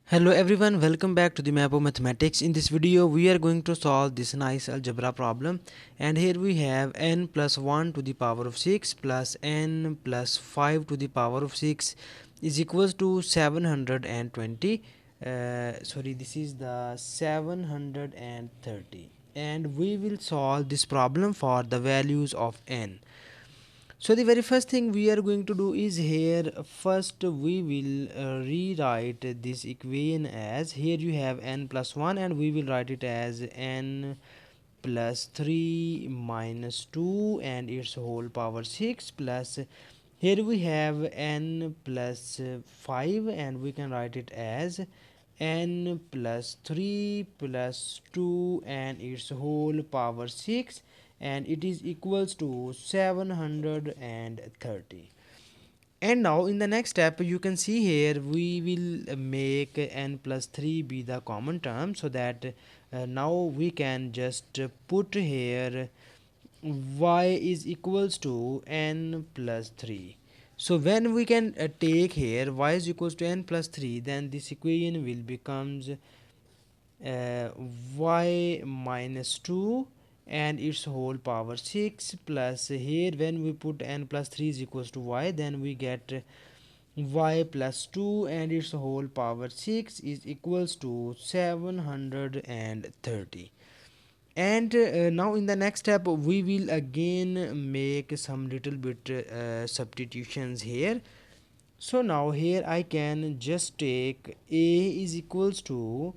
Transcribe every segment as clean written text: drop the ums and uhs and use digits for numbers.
Hello everyone, welcome back to the map of mathematics. In this video we are going to solve this nice algebra problem, and here we have n plus 1 to the power of 6 plus n plus 5 to the power of 6 is equals to 720. This is the 730, and we will solve this problem for the values of n. So the very first thing we are going to do is here first we will rewrite this equation as, here you have n plus 1 and we will write it as n plus 3 minus 2 and its whole power 6 plus, here we have n plus 5 and we can write it as n plus 3 plus 2 and its whole power 6, and it is equals to 730. And now in the next step you can see here we will make n plus 3 be the common term, so that now we can just put here y is equals to n plus 3. So when we can take here y is equals to n plus 3, then this equation will becomes y minus 2 and its whole power 6 plus, here when we put n plus 3 is equals to y, then we get y plus 2 and its whole power 6 is equals to 730. And now in the next step we will again make some little bit substitutions here. So now here I can just take a is equals to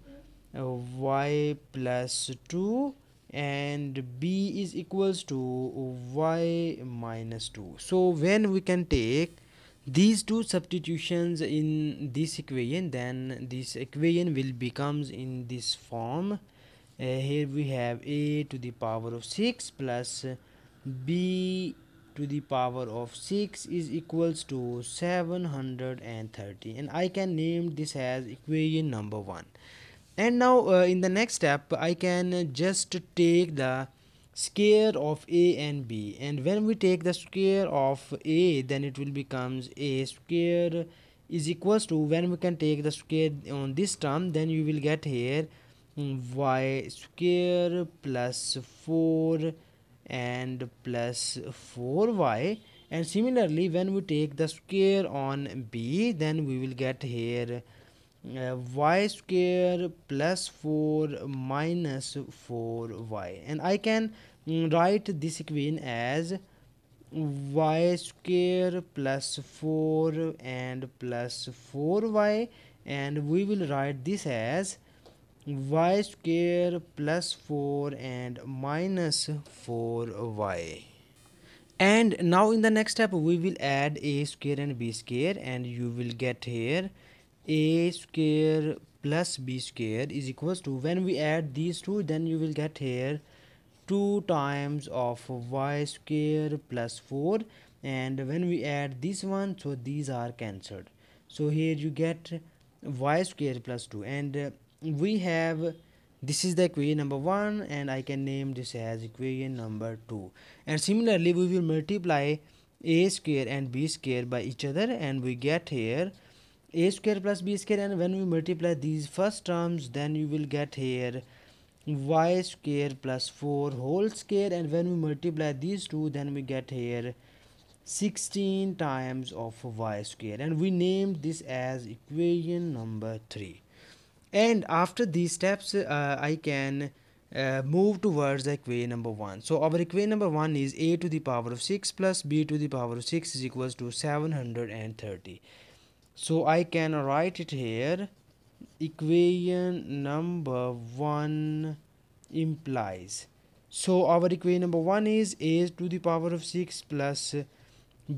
y plus 2 and b is equals to y minus 2. So when we can take these two substitutions in this equation, then this equation will becomes in this form. Here we have a to the power of 6 plus b to the power of 6 is equals to 730, and I can name this as equation number 1. And now in the next step I can just take the square of a and b, and when we take the square of a, then it will becomes a square is equals to, when we can take the square on this term, then you will get here y square plus 4 and plus 4y, and similarly when we take the square on b, then we will get here y square plus 4 minus 4y, and I can write this equation as y square plus 4 and plus 4y, and we will write this as y square plus 4 and minus 4y. And now in the next step we will add a square and b square, and you will get here a square plus b square is equals to, when we add these two, then you will get here 2 times of y square plus 4, and when we add this one, so these are cancelled, so here you get y square plus 2, and we have, this is the equation number 1, and I can name this as equation number 2. And similarly we will multiply a square and b square by each other, and we get here a square plus b square, and when we multiply these first terms, then you will get here y square plus 4 whole square, and when we multiply these two, then we get here 16 times of y square, and we named this as equation number 3. And after these steps I can move towards the equation number 1. So our equation number 1 is a to the power of 6 plus b to the power of 6 is equals to 730. So I can write it here, equation number 1 implies, so our equation number 1 is a to the power of 6 plus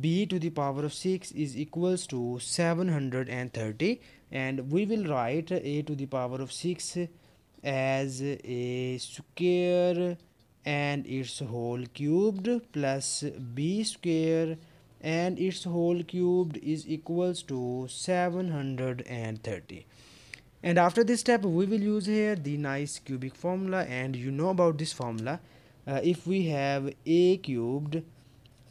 b to the power of 6 is equals to 730, and we will write a to the power of 6 as a square and its whole cubed plus b square and its whole cubed is equals to 730. And after this step we will use here the nice cubic formula, and you know about this formula. If we have a cubed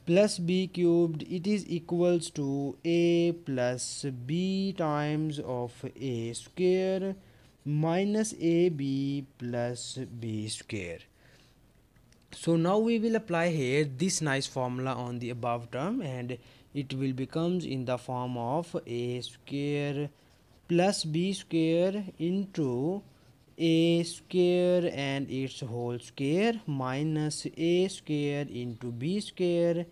plus b cubed, it is equals to a plus b times of a square minus ab plus b square. So now we will apply here this nice formula on the above term, and it will becomes in the form of a square plus b square into a square and its whole square minus a square into b square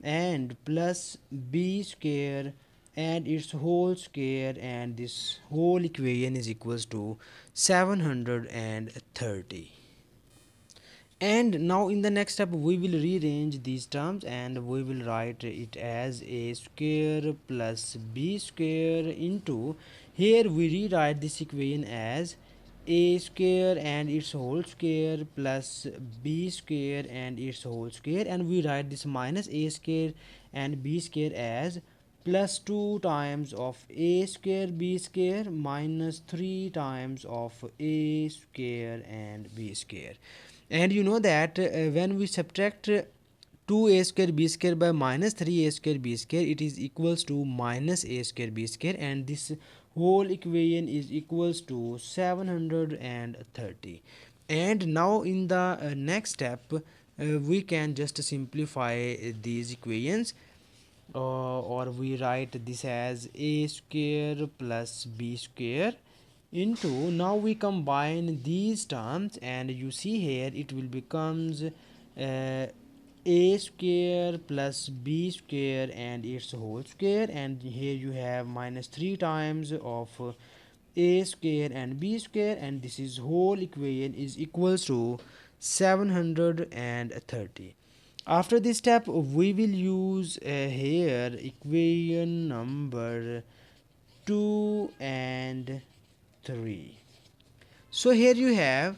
and plus b square and its whole square, and this whole equation is equals to 730. And now in the next step we will rearrange these terms and we will write it as a square plus b square into, here we rewrite this equation as a square and its whole square plus b square and its whole square, and we write this minus a square and b square as plus 2 times of a square b square minus 3 times of a square and b square. And you know that when we subtract 2a square b square by minus 3a square b square, it is equals to minus a square b square, and this whole equation is equals to 730. And now in the next step we can just simplify these equations, or we write this as a square plus b square into, now we combine these terms and you see here it will becomes a square plus b square and its whole square, and here you have minus 3 times of a square and b square, and this is whole equation is equals to 730. After this step we will use here equation number 2 and 3. So here you have,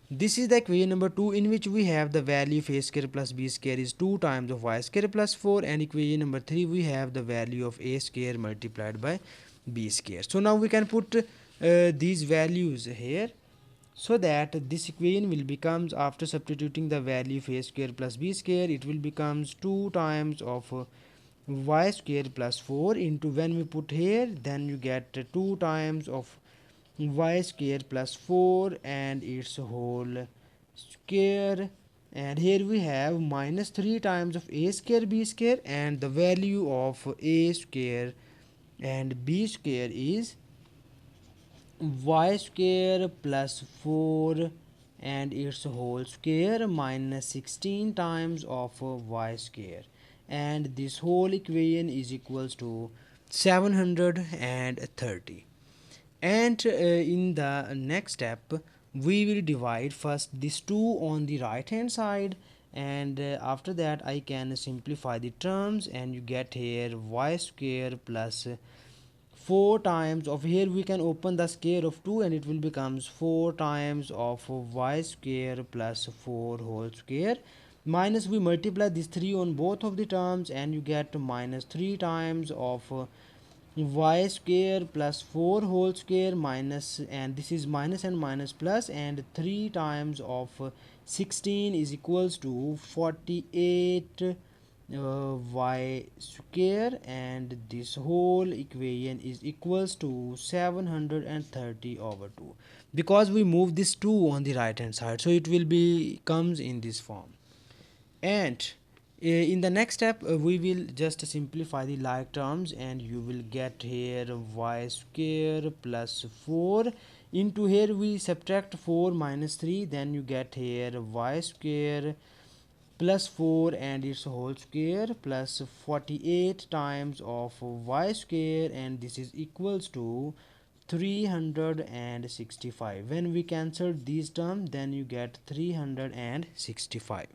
this is the equation number 2 in which we have the value of a square plus b square is 2 times of y square plus 4, and equation number 3 we have the value of a square multiplied by b square. So now we can put these values here, so that this equation will becomes, after substituting the value of a square plus b square, it will becomes 2 times of y square plus 4 into, when we put here then you get 2 times of y square plus 4 and its whole square, and here we have minus 3 times of a square b square, and the value of a square and b square is y square plus 4 and its whole square minus 16 times of y square, and this whole equation is equals to 730. And in the next step we will divide first this 2 on the right hand side, and after that I can simplify the terms, and you get here y square plus 4 times of, here we can open the square of 2 and it will becomes 4 times of y square plus 4 whole square, minus we multiply this 3 on both of the terms and you get minus 3 times of y square plus 4 whole square minus, and this is minus and minus plus, and 3 times of 16 is equals to 48 y square, and this whole equation is equals to 730 over 2, because we move this 2 on the right hand side, so it will be comes in this form. And in the next step we will just simplify the like terms, and you will get here y square plus 4 into, here we subtract 4 minus 3, then you get here y square plus 4 and its whole square plus 48 times of y square, and this is equals to 365. When we cancel these terms then you get 365.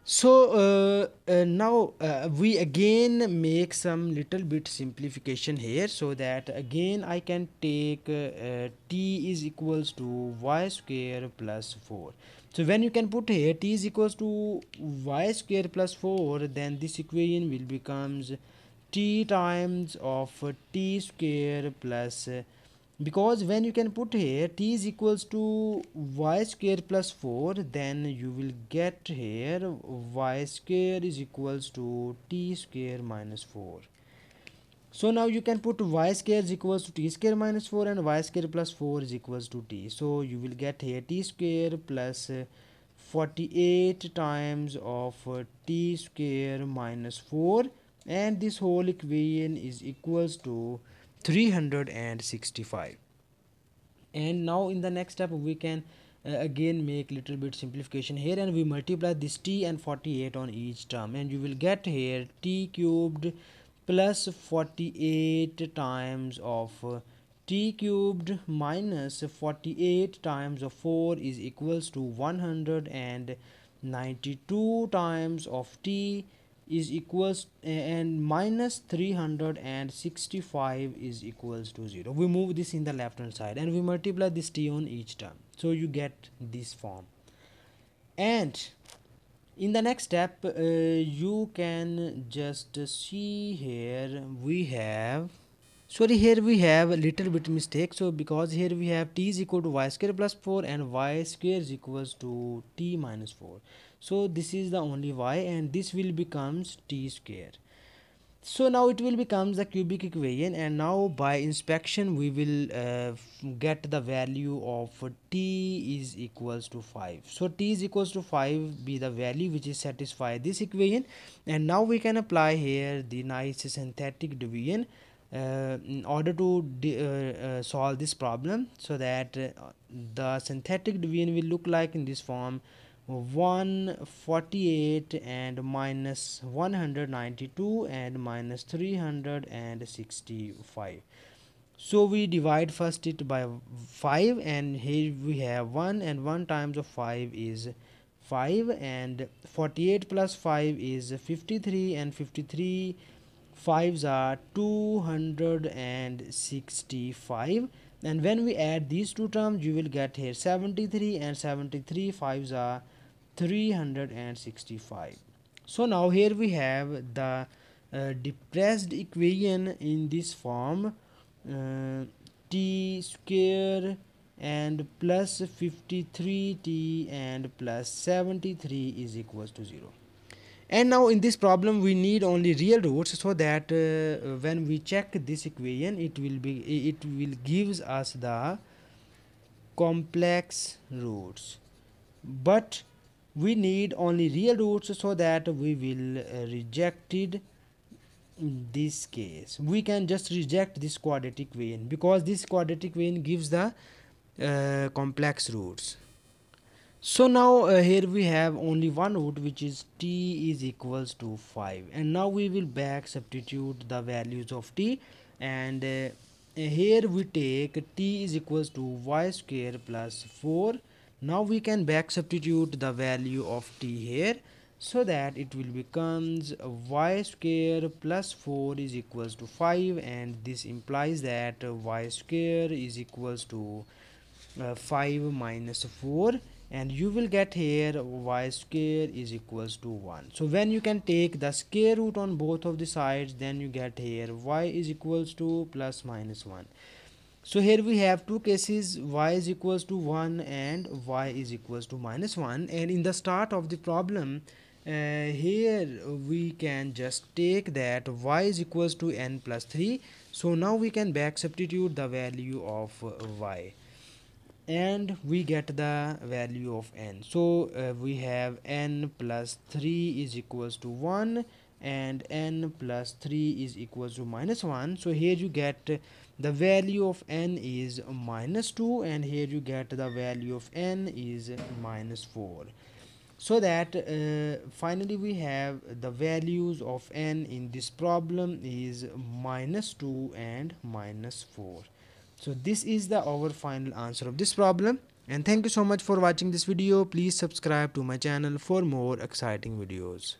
So now we again make some little bit simplification here, so that again I can take t is equals to y square plus 4. So when you can put here t is equals to y square plus 4, then this equation will becomes t times of t square plus because when you can put here t is equals to y square plus 4, then you will get here y square is equals to t square minus 4. So now you can put y square is equals to t square minus 4 and y square plus 4 is equals to t. So you will get here t square plus 48 times of t square minus 4, and this whole equation is equals to 365. And now in the next step we can again make little bit simplification here, and we multiply this t and 48 on each term, and you will get here t cubed plus 48 times of t cubed minus 48 times of 4 is equals to 192 times of t is equals and minus 365 is equals to 0. We move this in the left hand side and we multiply this t on each term, so you get this form. And in the next step you can just see here we have, sorry, here we have a little bit mistake. So because here we have t is equal to y square plus 4 and y square is equals to t minus 4, so this is the only y and this will becomes t square. So now it will becomes the cubic equation, and now by inspection we will get the value of t is equals to 5. So t is equals to 5 be the value which is satisfy this equation, and now we can apply here the nice synthetic division in order to solve this problem. So that the synthetic division will look like in this form: 148 and minus 192 and minus 365. So we divide first it by 5, and here we have 1, and 1 times of 5 is 5, and 48 plus 5 is 53, and 53 5s are 265, and when we add these two terms you will get here 73, and 73 5s are 365. So now here we have the depressed equation in this form: t square and plus 53t and plus 73 is equals to 0. And now in this problem we need only real roots, so that when we check this equation it will gives us the complex roots, but we need only real roots, so that we will reject it. In this case we can just reject this quadratic equation because this quadratic equation gives the complex roots. So now here we have only one root, which is t is equals to 5, and now we will back substitute the values of t, and here we take t is equals to y square plus 4. Now we can back substitute the value of t here, so that it will becomes y square plus 4 is equals to 5, and this implies that y square is equals to 5 minus 4, and you will get here y square is equals to 1. So when you can take the square root on both of the sides, then you get here y is equals to plus minus 1. So here we have two cases: y is equals to 1 and y is equals to minus 1. And in the start of the problem here we can just take that y is equals to n plus 3. So now we can back substitute the value of y, and we get the value of n. So we have n plus 3 is equals to 1 and n plus 3 is equals to minus 1. So here you get the value of n is minus 2, and here you get the value of n is minus 4. So that finally we have the values of n in this problem is minus 2 and minus 4. So this is our final answer of this problem, and thank you so much for watching this video. Please subscribe to my channel for more exciting videos.